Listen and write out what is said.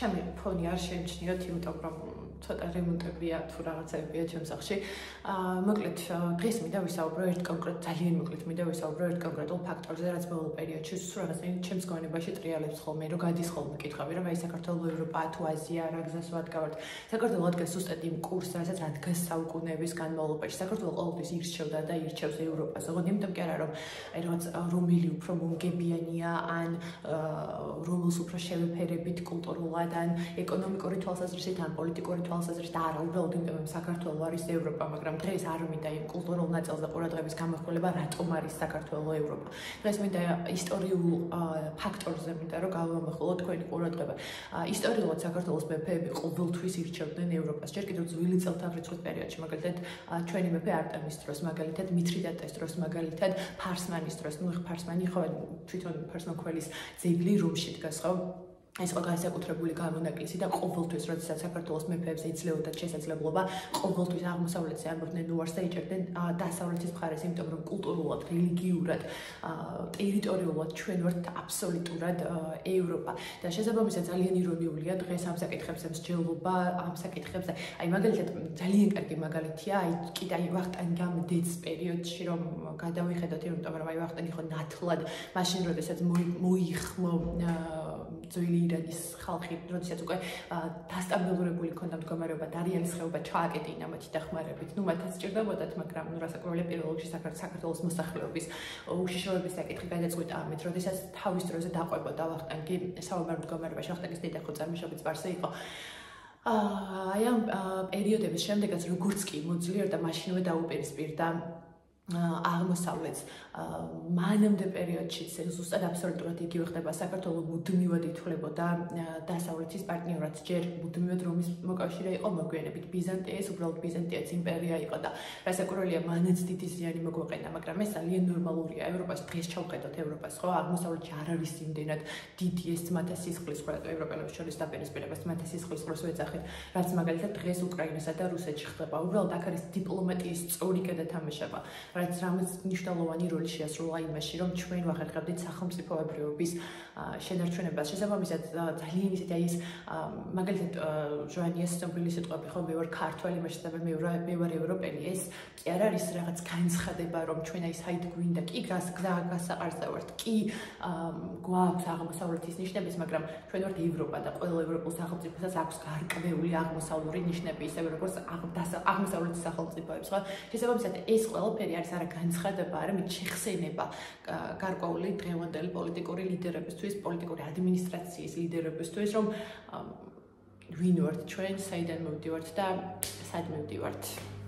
ჩემი ფონი არ შეიმჩნიოთ, იმიტომ რომ ცოტა რემონტებია თუ რაღაცებია ჩემს სახლში. მოკლედ დღეს მინდა ვისაუბრო ძალიან მოკლედ მინდა ვისაუბრო ერთ კონკრეტულ ფაქტორზე, რაც ბოლო პერიოდში რაღაცნაირად ჩემს გონებაში ტრიალებს ხოლმე, რომ გადის ხოლმე კითხავი, რომ აი საქართველოს ევროპა თუ აზია რა გზას ვადგავართ. საქართველოს ადგას ზუსტად იმ კურსს, რასაც ადგას საუკუნეების განმავლობაში. საქართველოს ყოველთვის ირჩევდა და ირჩევს ევროპას. ოღონდ იმიტომ კი არა, რომ აი რაღაც რომელი უფრო მომგებიანია ან რომელს უფრო შევეფერებით კულტურულად ან ეკონომიკური თვალსაზრისით ან პოლიტიკური თვალსაზრისით არა, უბრალოდ იმიტომ რომ საქართველოს არის ევროპა, მაგრამ დღეს არ მინდა იმ კულტურულ ნაწილზე ყურადღების გამახვილება, რატომ არის საქართველოს ევროპა. დღეს მინდა ისტორიულ ფაქტორზე მინდა რომ გავამახვილო თქვენი ყურადღება. ისტორიულად საქართველოს მეფეები ყოველთვის ირჩევდნენ ევროპას. ჯერ კიდევ ძველი წელთაღრიცხვის პერიოდში, მაგალითად, ჩვენი მეფე არტემის დროს, მაგალითად, მითრიდატეს დროს, მაგალითად, ფარსმანის დროს, ფარსმანი ხო თვითონ ფარსმანქველის ძეგლი რომში დგას, ხო? ეს იყო განსაკუთრებული გამონაკლისი და ყოველთვის, როდესაც საქართველოს მეფეებს ეძლეოდათ შესაძლებლობა, ყოველთვის აღმოსავლეთზე ამბობდნენ უარს და იჭერდნენ დასავლეთის მხარეს, იმიტომ რომ კულტურულად, რელიგიურად, ტერიტორიულად ჩვენ ვართ აბსოლუტურად ევროპა. და შესაბამისად ძალიან ირონიულია დღეს ამ საკითხებზე მსჯელობა, ამ საკითხებზე. აი მაგალითად ძალიან კარგი მაგალითია, აი კიდე აი ვახტანგამ დედს პერიოდში რომ გადავიხედოთ, იმიტომ რომ აი ვახტანგი ხო ნათლად მაშინ როდესაც მოიხმო ძველი ირანის ხალხი, როდესაც უკვე დასტაბილურებული ქონდა მდგომარეობა, დარიალის ხეობა ჩააკეტინა მათი დახმარებით. ნუ მათაც სჭირდებოდათ, მაგრამ ნუ რასაკვირველია პირველ რიგში საქართველოს მოსახლეობის უშიშროების საკითხი გადაწყვიტა ამით, როდესაც თავის დროზე დაყვებოდა ვახტანგი საომარ მდგომარეობაში. ვახტანგის დედა ხო წარმოშობით სპარსი იყო. აი ამ პერიოდების შემდეგაც როგორც კი მოძლიერდა, მაშინვე დაუპირისპირდა აღმოსავლეთს. მანამდე პერიოდში ზუსტად აბსოლუტურად იგივე ხდება. საქართველოს მუდმივად ითვლებოდა დასავლეთის პარტნიორად, ჯერ მუდმივად რომის მოკავშირე იყო, მოგვიანებით ბიზანტიის, უბრალოდ ბიზანტიაც იმპერია იყო და რასაკვირველია, მანაც დიდი ზიანი მოგვეყენა, მაგრამ ეს ძალიან ნორმალურია. ევროპას დღეს ჩავხედოთ ევროპას, ხო? აღმოსავლეთში არ არის იმდენად დიდი ეს ძმათა სისხლისღვრა ევროპელებს შორის დაპირისპირებას ძმათა სისხლისღვრას ვეძახით, რაც მაგალითად დღეს უკრაინასა და რუსეთში ხდება. უბრალოდ აქ არის დიპლომატიის სწორი გადათამაშება, რაც რამაც მნიშვნელოვანი როლი შეასრულა იმაში, რომ ჩვენ ვახერხებდით სახელმწიფოებრიობის შენარჩუნებას. შესაბამისად, ძალიან ისეთი აი ეს მაგალითად ჟვანიას ცნობილი სიტყვები ხო, მე ვარ ქართველი, მასშტაბი მე ვარ ევროპელი. ეს კი არ არის რაღაც განცხადება, რომ ჩვენ აი საით გვინდა, კი გასაყარსავართ, კი გვაქვს აღმოსავლეთის ნიშნების, მაგრამ ჩვენ ვართ ევროპა და ყველა ევროპულ სახელმწიფოსაც აქვს გარკვეული აღმოსავლური ნიშნები, ისევე როგორც აღმოსავლეთის სახელმწიფოებს, ხო? შესაბამისად, ეს ყველაფერი არის არა განცხადება, არამედ შეხსენება გარკვეული დღევანდელი პოლიტიკური ლიდერებისთვის, პოლიტიკური ადმინისტრაციის ლიდერებისთვის, რომ ვინ ვართ ჩვენ, საიდან მოვდივართ და სად მივდივართ.